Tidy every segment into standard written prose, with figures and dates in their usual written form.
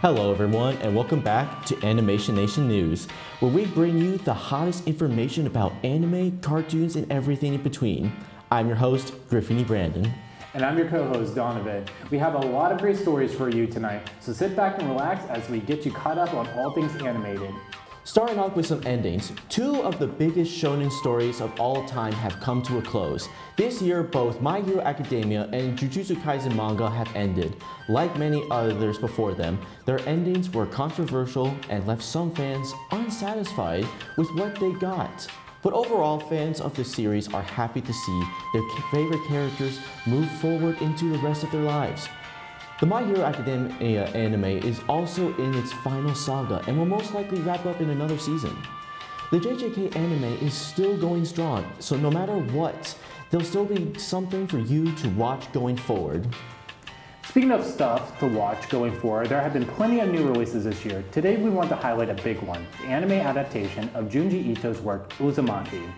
Hello everyone and welcome back to Animation Nation News, where we bring you the hottest information about anime, cartoons, and everything in between. I'm your host, Griffin E. Brandon. And I'm your co-host, Donovan. We have a lot of great stories for you tonight, so sit back and relax as we get you caught up on all things animated. Starting off with some endings, two of the biggest shonen stories of all time have come to a close. This year, both My Hero Academia and Jujutsu Kaisen manga have ended. Like many others before them, their endings were controversial and left some fans unsatisfied with what they got. But overall, fans of the series are happy to see their favorite characters move forward into the rest of their lives. The My Hero Academia anime is also in its final saga and will most likely wrap up in another season. The JJK anime is still going strong, so no matter what, there'll still be something for you to watch going forward. Speaking of stuff to watch going forward, there have been plenty of new releases this year. Today we want to highlight a big one, the anime adaptation of Junji Ito's work, Uzumaki.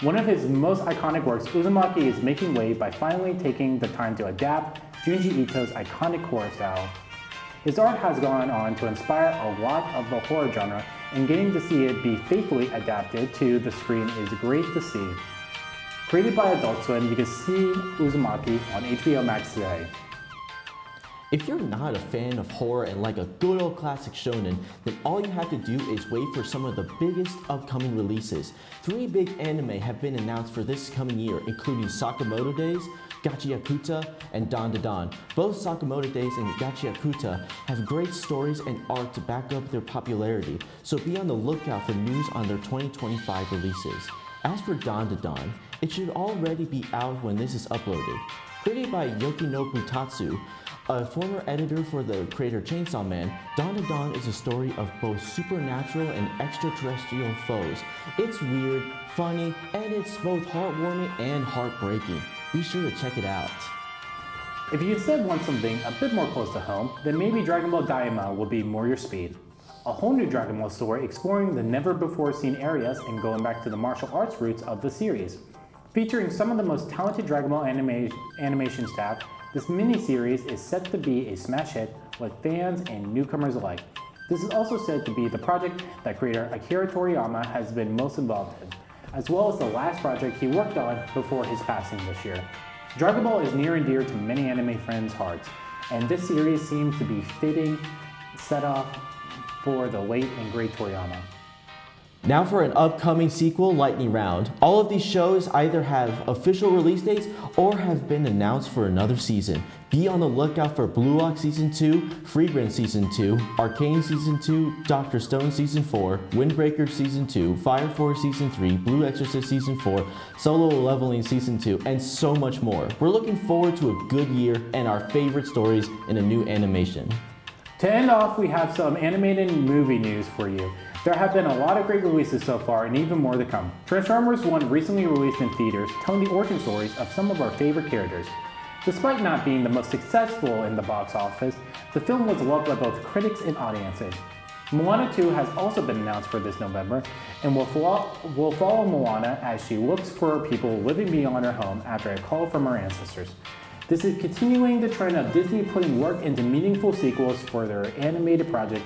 One of his most iconic works, Uzumaki, is making way by finally taking the time to adapt Junji Ito's iconic horror style. His art has gone on to inspire a lot of the horror genre, and getting to see it be faithfully adapted to the screen is great to see. Created by Adult Swim, you can see Uzumaki on HBO Max today. If you're not a fan of horror and like a good old classic shonen, then all you have to do is wait for some of the biggest upcoming releases. Three big anime have been announced for this coming year, including Sakamoto Days, Gachiakuta, and Dan Da Dan. Both Sakamoto Days and Gachiakuta have great stories and art to back up their popularity, so be on the lookout for news on their 2025 releases. As for Dan Da Dan, it should already be out when this is uploaded. Created by Yukinobu Tatsu, a former editor for the creator Chainsaw Man, Dan Da Dan is a story of both supernatural and extraterrestrial foes. It's weird, funny, and it's both heartwarming and heartbreaking. Be sure to check it out. If you instead want something a bit more close to home, then maybe Dragon Ball Daima will be more your speed. A whole new Dragon Ball story exploring the never-before-seen areas and going back to the martial arts roots of the series. Featuring some of the most talented Dragon Ball animation staff, this mini-series is set to be a smash hit with fans and newcomers alike. This is also said to be the project that creator Akira Toriyama has been most involved in, as well as the last project he worked on before his passing this year. Dragon Ball is near and dear to many anime fans' hearts, and this series seems to be fitting set off for the late and great Toriyama. Now for an upcoming sequel, Lightning Round. All of these shows either have official release dates or have been announced for another season. Be on the lookout for Blue Lock Season 2, Freebrand Season 2, Arcane Season 2, Dr. Stone Season 4, Windbreaker Season 2, Fire Force Season 3, Blue Exorcist Season 4, Solo Leveling Season 2, and so much more. We're looking forward to a good year and our favorite stories in a new animation. To end off, we have some animated movie news for you. There have been a lot of great releases so far and even more to come. Transformers 1 recently released in theaters, telling the origin stories of some of our favorite characters. Despite not being the most successful in the box office, the film was loved by both critics and audiences. Moana 2 has also been announced for this November and will follow Moana as she looks for people living beyond her home after a call from her ancestors. This is continuing the trend of Disney putting work into meaningful sequels for their animated project,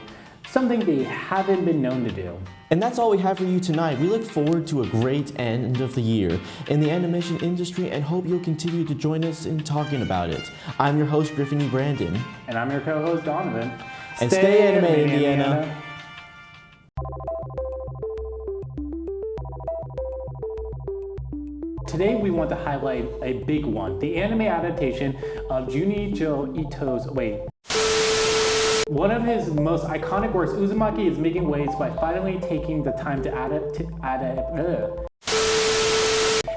something they haven't been known to do. And that's all we have for you tonight. We look forward to a great end of the year in the animation industry and hope you'll continue to join us in talking about it. I'm your host, Griffin E. Brandon. And I'm your co-host, Donovan. And stay animated, Indiana. Today we want to highlight a big one, the anime adaptation of Junji Ito's one of his most iconic works, Uzumaki, is making waves by finally taking the time to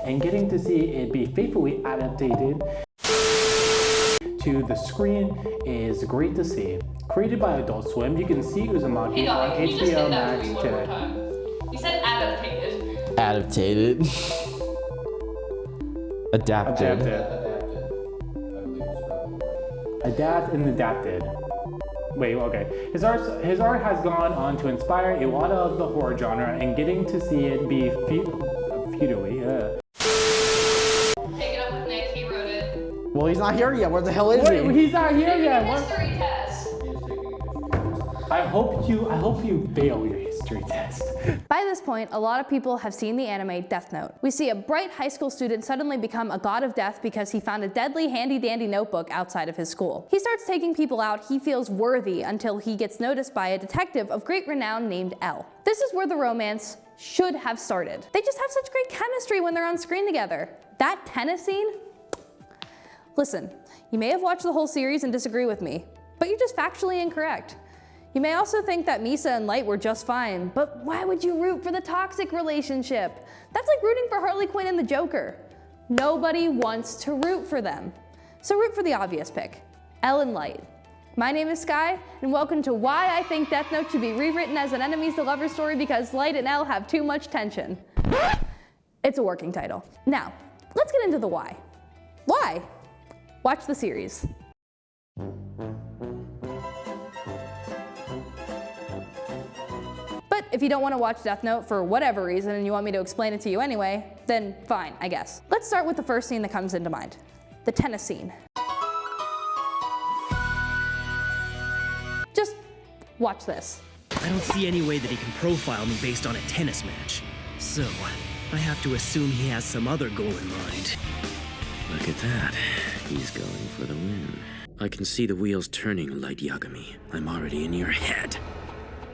and getting to see it be faithfully adapted to the screen is great to see. Created by Adult Swim, you can see Uzumaki on HBO Max today. You said adapted. Adapted. Adapted. Adapt and adapted. Wait, okay. His art has gone on to inspire a lot of the horror genre, and getting to see it be feudally. Take it up with Nick, he wrote it. Well, he's not here yet. Where the hell is he? He's not here yet. History test. I hope you fail your history test. By this point, a lot of people have seen the anime Death Note. We see a bright high school student suddenly become a god of death because he found a deadly handy-dandy notebook outside of his school. He starts taking people out he feels worthy until he gets noticed by a detective of great renown named L. This is where the romance should have started. They just have such great chemistry when they're on screen together. That tennis scene? Listen, you may have watched the whole series and disagree with me, but you're just factually incorrect. You may also think that Misa and Light were just fine, but why would you root for the toxic relationship? That's like rooting for Harley Quinn and the Joker. Nobody wants to root for them. So root for the obvious pick, Elle and Light. My name is Sky, and welcome to why I think Death Note should be rewritten as an enemies to lovers story because Light and Elle have too much tension. It's a working title. Now, let's get into the why. Why? Watch the series. But if you don't want to watch Death Note for whatever reason and you want me to explain it to you anyway, then fine, I guess. Let's start with the first scene that comes into mind, the tennis scene. Just watch this. I don't see any way that he can profile me based on a tennis match. So, I have to assume he has some other goal in mind. Look at that. He's going for the win. I can see the wheels turning, Light Yagami. I'm already in your head.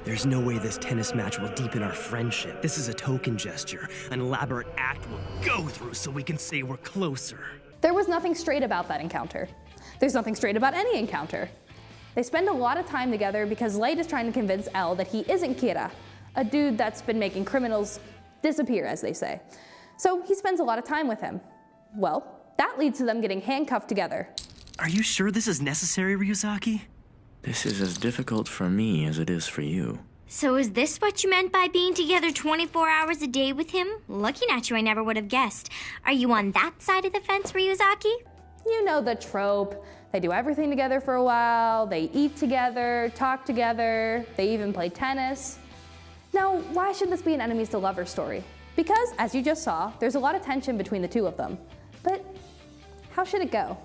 There's no way this tennis match will deepen our friendship. This is a token gesture, an elaborate act we'll go through so we can say we're closer. There was nothing straight about that encounter. There's nothing straight about any encounter. They spend a lot of time together because Light is trying to convince Elle that he isn't Kira, a dude that's been making criminals disappear, as they say. So he spends a lot of time with him. Well, that leads to them getting handcuffed together. Are you sure this is necessary, Ryuzaki? This is as difficult for me as it is for you. So is this what you meant by being together 24 hours a day with him? Looking at you, I never would have guessed. Are you on that side of the fence, Ryuzaki? You know the trope. They do everything together for a while, they eat together, talk together, they even play tennis. Now, why should this be an enemies to lovers story? Because, as you just saw, there's a lot of tension between the two of them. But how should it go?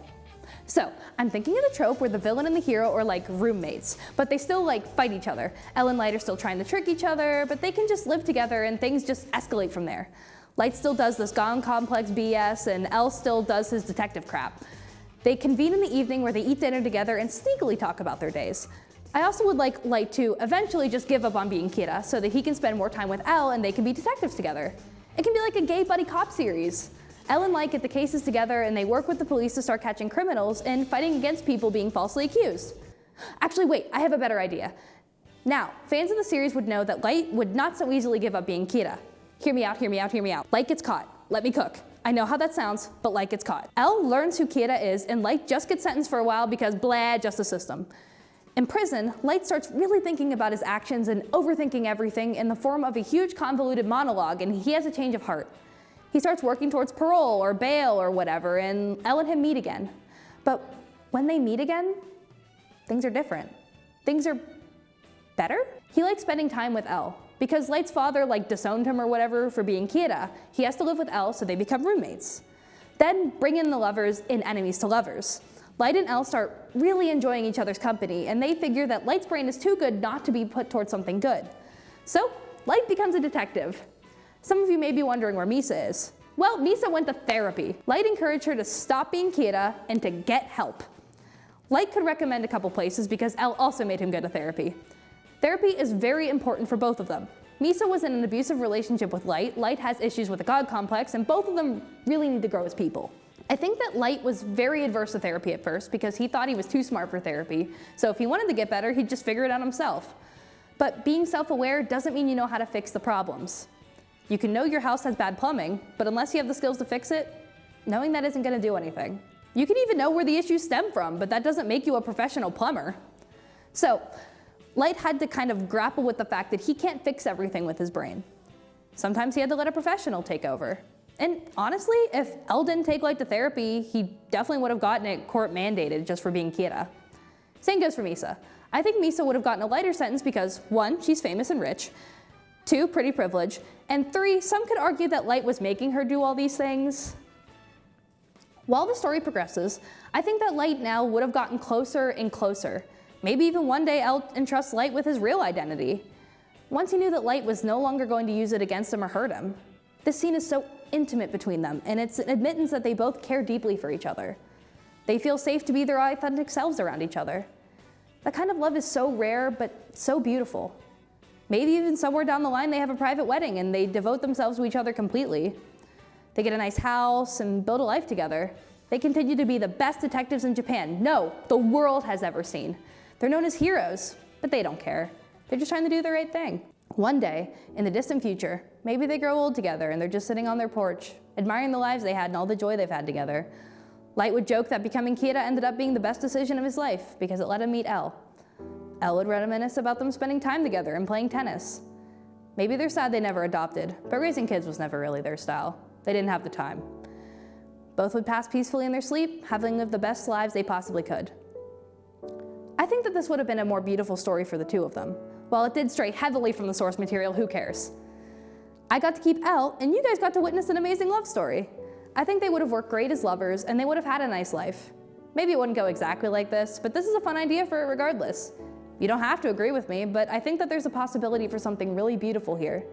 So, I'm thinking of the trope where the villain and the hero are like roommates, but they still like fight each other. Elle and Light are still trying to trick each other, but they can just live together and things just escalate from there. Light still does this Gone Complex BS and Elle still does his detective crap. They convene in the evening where they eat dinner together and sneakily talk about their days. I also would like Light to eventually just give up on being Kira so that he can spend more time with Elle and they can be detectives together. It can be like a gay buddy cop series. Elle and Light get the cases together and they work with the police to start catching criminals and fighting against people being falsely accused. Actually, wait, I have a better idea. Now, fans of the series would know that Light would not so easily give up being Kira. Hear me out, hear me out, hear me out. Light gets caught. Let me cook. I know how that sounds, but Light gets caught. Elle learns who Kira is and Light just gets sentenced for a while because blah, justice system. In prison, Light starts really thinking about his actions and overthinking everything in the form of a huge convoluted monologue and he has a change of heart. He starts working towards parole or bail or whatever, and Elle and him meet again. But when they meet again, things are different. Things are better? He likes spending time with Elle. Because Light's father disowned him or whatever for being Kira, he has to live with Elle so they become roommates. Then bring in the lovers in enemies to lovers. Light and Elle start really enjoying each other's company, and they figure that Light's brain is too good not to be put towards something good. So Light becomes a detective. Some of you may be wondering where Misa is. Well, Misa went to therapy. Light encouraged her to stop being Kira and to get help. Light could recommend a couple places because Elle also made him go to therapy. Therapy is very important for both of them. Misa was in an abusive relationship with Light. Light has issues with the God complex, and both of them really need to grow as people. I think that Light was very adverse to therapy at first because he thought he was too smart for therapy. So if he wanted to get better, he'd just figure it out himself. But being self-aware doesn't mean you know how to fix the problems. You can know your house has bad plumbing, but unless you have the skills to fix it, knowing that isn't going to do anything. You can even know where the issues stem from, but that doesn't make you a professional plumber. So, Light had to kind of grapple with the fact that he can't fix everything with his brain. Sometimes he had to let a professional take over. And honestly, if Elle didn't take Light to therapy, he definitely would have gotten it court mandated just for being Kira. Same goes for Misa. I think Misa would have gotten a lighter sentence because 1, she's famous and rich, 2, pretty privileged, and 3, some could argue that Light was making her do all these things. While the story progresses, I think that Light now would have gotten closer and closer. Maybe even one day El entrusts Light with his real identity. Once he knew that Light was no longer going to use it against him or hurt him. This scene is so intimate between them, and it's an admittance that they both care deeply for each other. They feel safe to be their authentic selves around each other. That kind of love is so rare, but so beautiful. Maybe even somewhere down the line they have a private wedding and they devote themselves to each other completely. They get a nice house and build a life together. They continue to be the best detectives in Japan, no, the world has ever seen. They're known as heroes, but they don't care. They're just trying to do the right thing. One day, in the distant future, maybe they grow old together and they're just sitting on their porch, admiring the lives they had and all the joy they've had together. Light would joke that becoming Kira ended up being the best decision of his life because it let him meet El. El would reminisce about them spending time together and playing tennis. Maybe they're sad they never adopted, but raising kids was never really their style. They didn't have the time. Both would pass peacefully in their sleep, having lived the best lives they possibly could. I think that this would have been a more beautiful story for the two of them. While it did stray heavily from the source material, who cares? I got to keep El, and you guys got to witness an amazing love story. I think they would have worked great as lovers, and they would have had a nice life. Maybe it wouldn't go exactly like this, but this is a fun idea for it regardless. You don't have to agree with me, but I think that there's a possibility for something really beautiful here.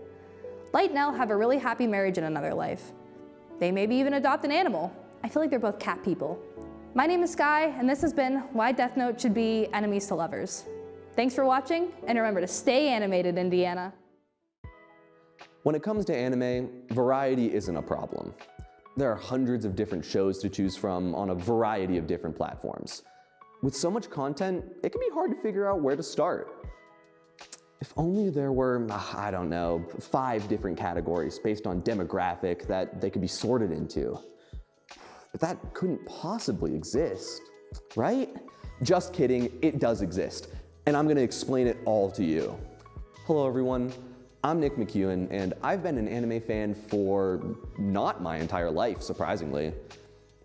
Light and El have a really happy marriage in another life. They maybe even adopt an animal. I feel like they're both cat people. My name is Sky, and this has been Why Death Note Should Be Enemies to Lovers. Thanks for watching, and remember to stay animated, Indiana. When it comes to anime, variety isn't a problem. There are hundreds of different shows to choose from on a variety of different platforms. With so much content, it can be hard to figure out where to start. If only there were, I don't know, 5 different categories based on demographic that they could be sorted into. But that couldn't possibly exist, right? Just kidding, it does exist, and I'm gonna explain it all to you. Hello everyone, I'm Nick McEwen, and I've been an anime fan for not my entire life, surprisingly.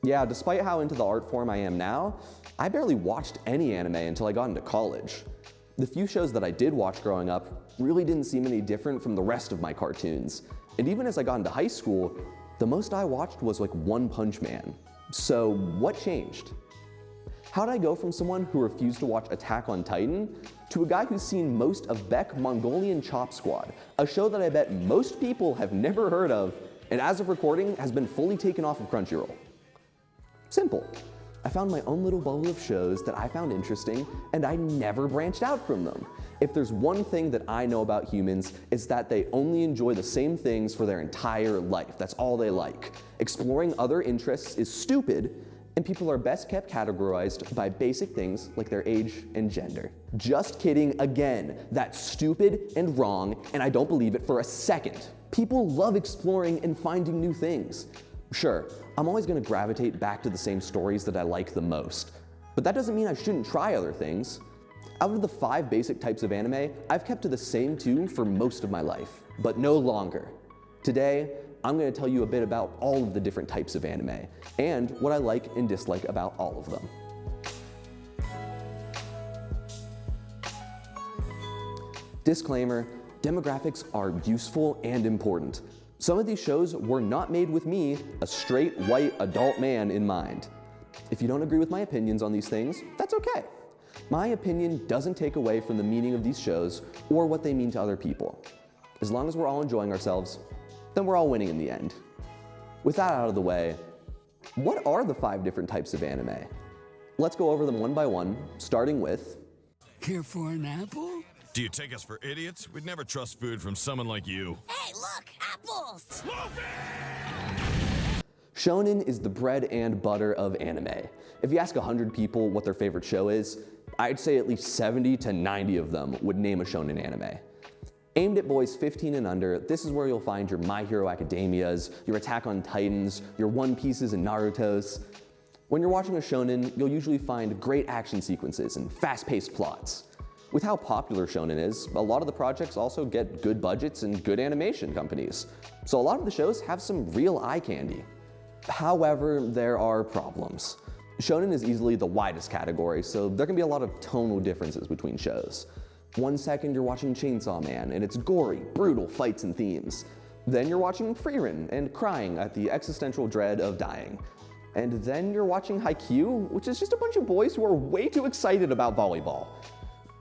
Yeah, despite how into the art form I am now, I barely watched any anime until I got into college. The few shows that I did watch growing up really didn't seem any different from the rest of my cartoons. And even as I got into high school, the most I watched was like One Punch Man. So what changed? How'd I go from someone who refused to watch Attack on Titan to a guy who's seen most of Beck Mongolian Chop Squad, a show that I bet most people have never heard of, and as of recording has been fully taken off of Crunchyroll? Simple. I found my own little bubble of shows that I found interesting, and I never branched out from them. If there's one thing that I know about humans, it's that they only enjoy the same things for their entire life. That's all they like. Exploring other interests is stupid, and people are best kept categorized by basic things like their age and gender. Just kidding again. That's stupid and wrong, and I don't believe it for a second. People love exploring and finding new things. Sure, I'm always gonna gravitate back to the same stories that I like the most, but that doesn't mean I shouldn't try other things. Out of the 5 basic types of anime, I've kept to the same 2 for most of my life, but no longer. Today, I'm gonna tell you a bit about all of the different types of anime, and what I like and dislike about all of them. Disclaimer, demographics are useful and important. Some of these shows were not made with me, a straight, white, adult man, in mind. If you don't agree with my opinions on these things, that's okay. My opinion doesn't take away from the meaning of these shows or what they mean to other people. As long as we're all enjoying ourselves, then we're all winning in the end. With that out of the way, what are the 5 different types of anime? Let's go over them one by one, starting with... Care for an apple? Do you take us for idiots? We'd never trust food from someone like you. Hey, look! Apples! Shonen is the bread and butter of anime. If you ask 100 people what their favorite show is, I'd say at least 70 to 90 of them would name a shonen anime. Aimed at boys 15 and under, this is where you'll find your My Hero Academias, your Attack on Titans, your One Pieces and Narutos. When you're watching a shonen, you'll usually find great action sequences and fast-paced plots. With how popular shonen is, a lot of the projects also get good budgets and good animation companies. So a lot of the shows have some real eye candy. However, there are problems. Shonen is easily the widest category, so there can be a lot of tonal differences between shows. One second you're watching Chainsaw Man, and it's gory, brutal fights and themes. Then you're watching Frieren and crying at the existential dread of dying. And then you're watching Haikyuu, which is just a bunch of boys who are way too excited about volleyball.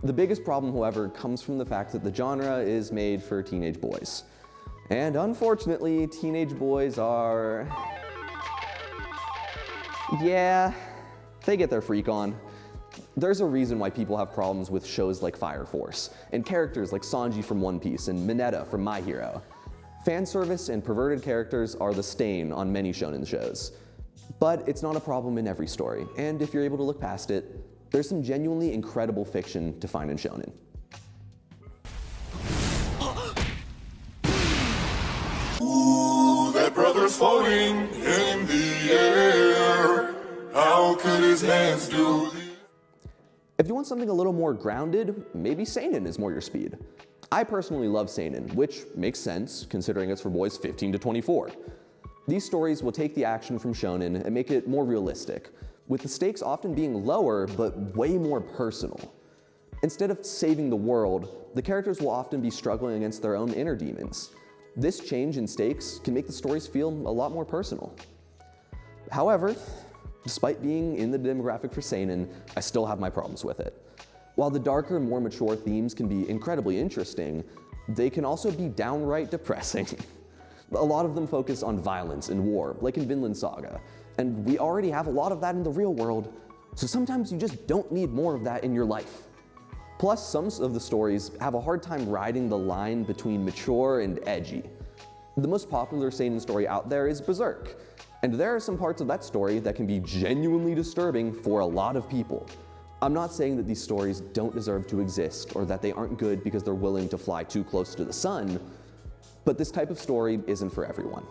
The biggest problem, however, comes from the fact that the genre is made for teenage boys. And unfortunately, teenage boys are... yeah, they get their freak on. There's a reason why people have problems with shows like Fire Force, and characters like Sanji from One Piece and Mineta from My Hero. Fan service and perverted characters are the stain on many shonen shows. But it's not a problem in every story, and if you're able to look past it, there's some genuinely incredible fiction to find in shonen. Ooh, that brother's floating in the air. How could his hands do this? If you want something a little more grounded, maybe seinen is more your speed. I personally love seinen, which makes sense considering it's for boys 15 to 24. These stories will take the action from shonen and make it more realistic, with the stakes often being lower but way more personal. Instead of saving the world, the characters will often be struggling against their own inner demons. This change in stakes can make the stories feel a lot more personal. However, despite being in the demographic for seinen, I still have my problems with it. While the darker, more mature themes can be incredibly interesting, they can also be downright depressing. A lot of them focus on violence and war, like in Vinland Saga, and we already have a lot of that in the real world, so sometimes you just don't need more of that in your life. Plus, some of the stories have a hard time riding the line between mature and edgy. The most popular seinen story out there is Berserk, and there are some parts of that story that can be genuinely disturbing for a lot of people. I'm not saying that these stories don't deserve to exist or that they aren't good because they're willing to fly too close to the sun, but this type of story isn't for everyone.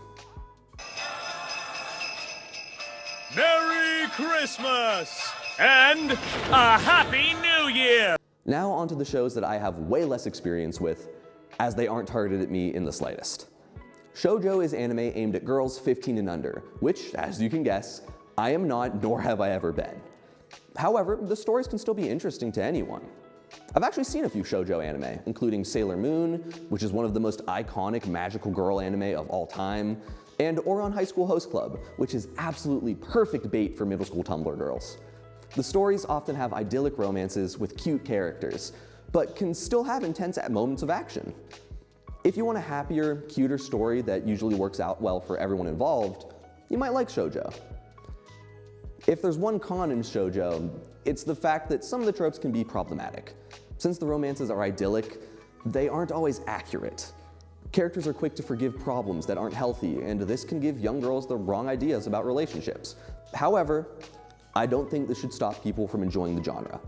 Merry Christmas and a Happy New Year! Now onto the shows that I have way less experience with, as they aren't targeted at me in the slightest. Shoujo is anime aimed at girls 15 and under, which, as you can guess, I am not, nor have I ever been. However, the stories can still be interesting to anyone. I've actually seen a few shoujo anime, including Sailor Moon, which is one of the most iconic magical girl anime of all time, and Ouran High School Host Club, which is absolutely perfect bait for middle school Tumblr girls. The stories often have idyllic romances with cute characters, but can still have intense moments of action. If you want a happier, cuter story that usually works out well for everyone involved, you might like shoujo. If there's one con in shoujo, it's the fact that some of the tropes can be problematic. Since the romances are idyllic, they aren't always accurate. Characters are quick to forgive problems that aren't healthy, and this can give young girls the wrong ideas about relationships. However, I don't think this should stop people from enjoying the genre.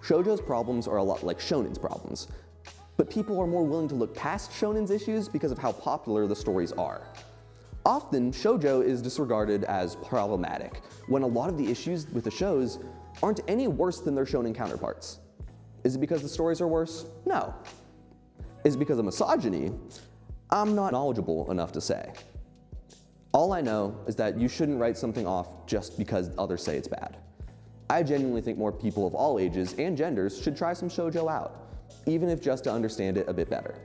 Shoujo's problems are a lot like shonen's problems, but people are more willing to look past shonen's issues because of how popular the stories are. Often, shoujo is disregarded as problematic, when a lot of the issues with the shows aren't any worse than their shonen counterparts. Is it because the stories are worse? No. Is it because of misogyny? I'm not knowledgeable enough to say. All I know is that you shouldn't write something off just because others say it's bad. I genuinely think more people of all ages and genders should try some shoujo out, even if just to understand it a bit better.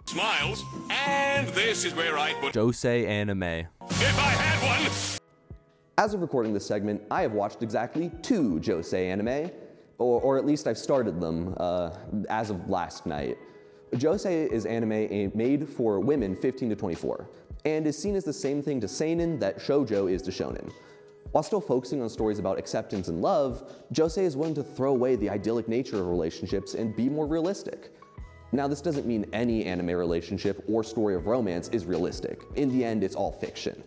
Smiles, and this is where I put Josei anime. If I had one! As of recording this segment, I have watched exactly 2 Josei anime, or at least I've started them as of last night. Josei is anime made for women 15 to 24, and is seen as the same thing to seinen that shoujo is to shonen. While still focusing on stories about acceptance and love, Josei is willing to throw away the idyllic nature of relationships and be more realistic. Now, this doesn't mean any anime relationship or story of romance is realistic. In the end, it's all fiction.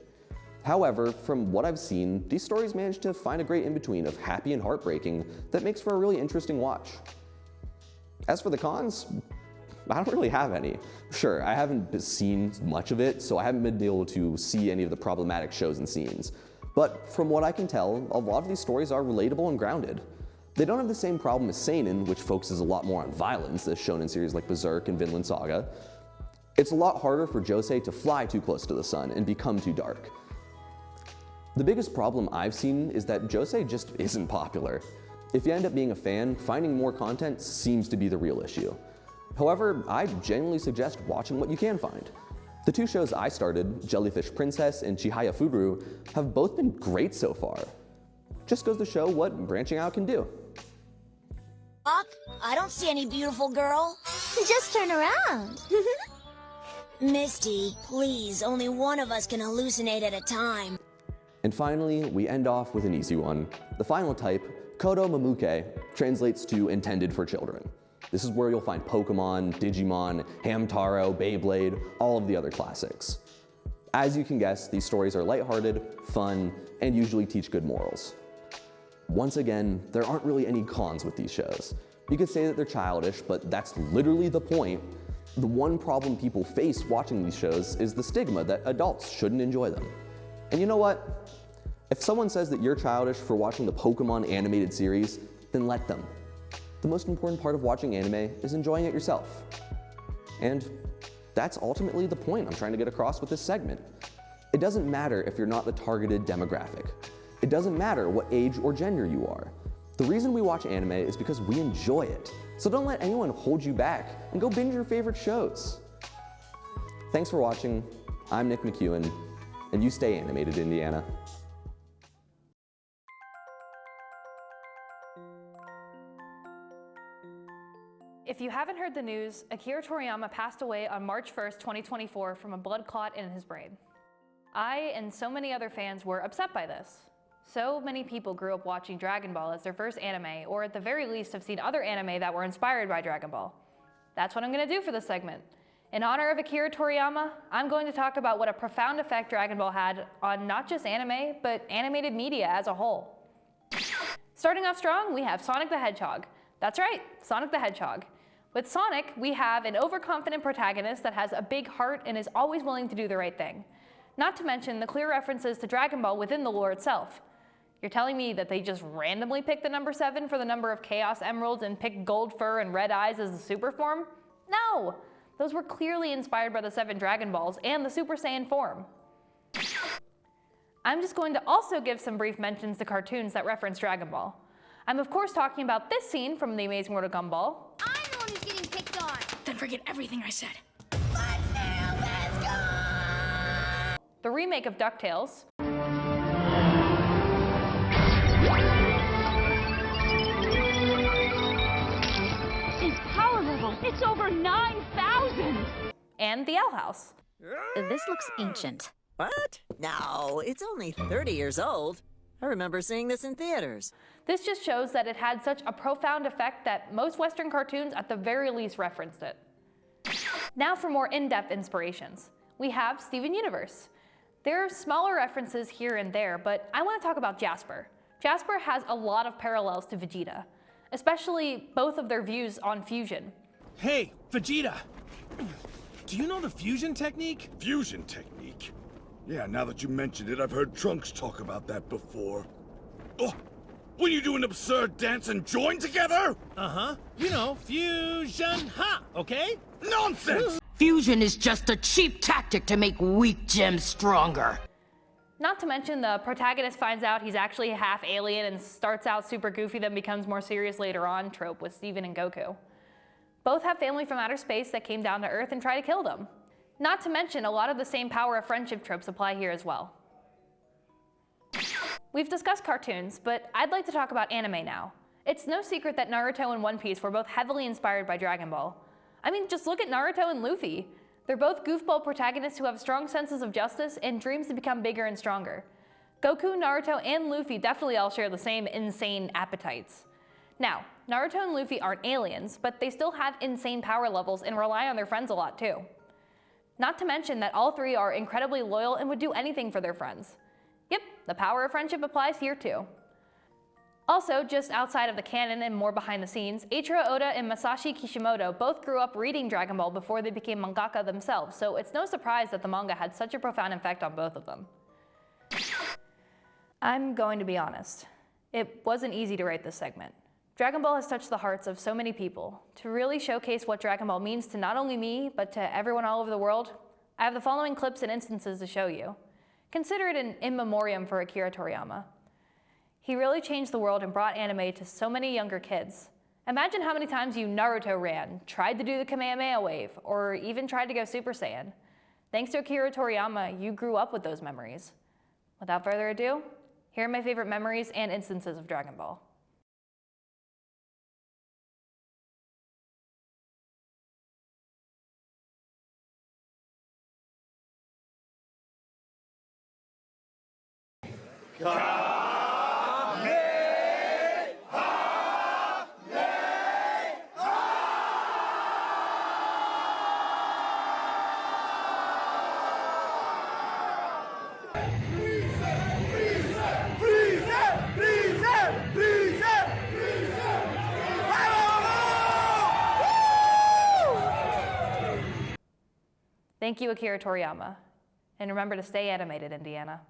However, from what I've seen, these stories manage to find a great in-between of happy and heartbreaking that makes for a really interesting watch. As for the cons, I don't really have any. Sure, I haven't seen much of it, so I haven't been able to see any of the problematic shows and scenes. But from what I can tell, a lot of these stories are relatable and grounded. They don't have the same problem as seinen, which focuses a lot more on violence, as shown in series like Berserk and Vinland Saga. It's a lot harder for Josei to fly too close to the sun and become too dark. The biggest problem I've seen is that Josei just isn't popular. If you end up being a fan, finding more content seems to be the real issue. However, I genuinely suggest watching what you can find. The 2 shows I started, Jellyfish Princess and Chihaya Furu, have both been great so far. Just goes to show what branching out can do. Up, I don't see any beautiful girl. Just turn around. Misty, please, only one of us can hallucinate at a time. And finally, we end off with an easy one. The final type, Kodo Mamuke, translates to intended for children. This is where you'll find Pokemon, Digimon, Hamtaro, Beyblade, all of the other classics. As you can guess, these stories are lighthearted, fun, and usually teach good morals. Once again, there aren't really any cons with these shows. You could say that they're childish, but that's literally the point. The one problem people face watching these shows is the stigma that adults shouldn't enjoy them. And you know what? If someone says that you're childish for watching the Pokemon animated series, then let them. The most important part of watching anime is enjoying it yourself. And that's ultimately the point I'm trying to get across with this segment. It doesn't matter if you're not the targeted demographic. It doesn't matter what age or gender you are. The reason we watch anime is because we enjoy it. So don't let anyone hold you back and go binge your favorite shows. Thanks for watching. I'm Nick McEwen, and you stay animated, Indiana. If you haven't heard the news, Akira Toriyama passed away on March 1st, 2024 from a blood clot in his brain. I and so many other fans were upset by this. So many people grew up watching Dragon Ball as their first anime, or at the very least have seen other anime that were inspired by Dragon Ball. That's what I'm going to do for this segment. In honor of Akira Toriyama, I'm going to talk about what a profound effect Dragon Ball had on not just anime, but animated media as a whole. Starting off strong, we have Sonic the Hedgehog. That's right, Sonic the Hedgehog. With Sonic, we have an overconfident protagonist that has a big heart and is always willing to do the right thing. Not to mention the clear references to Dragon Ball within the lore itself. You're telling me that they just randomly picked the number 7 for the number of Chaos Emeralds and picked Gold Fur and Red Eyes as the super form? No! Those were clearly inspired by the 7 Dragon Balls and the Super Saiyan form. I'm just going to also give some brief mentions to cartoons that reference Dragon Ball. I'm of course talking about this scene from The Amazing World of Gumball. I'm the one who's getting picked on. Then forget everything I said. The remake of DuckTales. Its power level, it's over 9,000! And The Owl House. This looks ancient. What? No, it's only 30 years old. I remember seeing this in theaters. This just shows that it had such a profound effect that most Western cartoons at the very least referenced it. Now for more in-depth inspirations. We have Steven Universe. There are smaller references here and there, but I want to talk about Jasper. Jasper has a lot of parallels to Vegeta, especially both of their views on fusion. Hey, Vegeta! Do you know the fusion technique? Fusion technique? Yeah, now that you mentioned it, I've heard Trunks talk about that before. Oh, when you do an absurd dance and join together? Uh-huh. You know, fusion ha, okay? Nonsense! Fusion is just a cheap tactic to make weak gems stronger. Not to mention the protagonist finds out he's actually half alien and starts out super goofy then becomes more serious later on trope with Steven and Goku. Both have family from outer space that came down to Earth and try to kill them. Not to mention a lot of the same power of friendship tropes apply here as well. We've discussed cartoons, but I'd like to talk about anime now. It's no secret that Naruto and One Piece were both heavily inspired by Dragon Ball. I mean, just look at Naruto and Luffy. They're both goofball protagonists who have strong senses of justice and dreams to become bigger and stronger. Goku, Naruto, and Luffy definitely all share the same insane appetites. Now, Naruto and Luffy aren't aliens, but they still have insane power levels and rely on their friends a lot too. Not to mention that all three are incredibly loyal and would do anything for their friends. Yep, the power of friendship applies here too. Also, just outside of the canon and more behind the scenes, Eiichiro Oda and Masashi Kishimoto both grew up reading Dragon Ball before they became mangaka themselves, so it's no surprise that the manga had such a profound effect on both of them. I'm going to be honest. It wasn't easy to write this segment. Dragon Ball has touched the hearts of so many people. To really showcase what Dragon Ball means to not only me, but to everyone all over the world, I have the following clips and instances to show you. Consider it an in memoriam for Akira Toriyama. He really changed the world and brought anime to so many younger kids. Imagine how many times you Naruto ran, tried to do the Kamehameha wave, or even tried to go Super Saiyan. Thanks to Akira Toriyama, you grew up with those memories. Without further ado, here are my favorite memories and instances of Dragon Ball. Thank you, Akira Toriyama. And remember to stay animated, Indiana.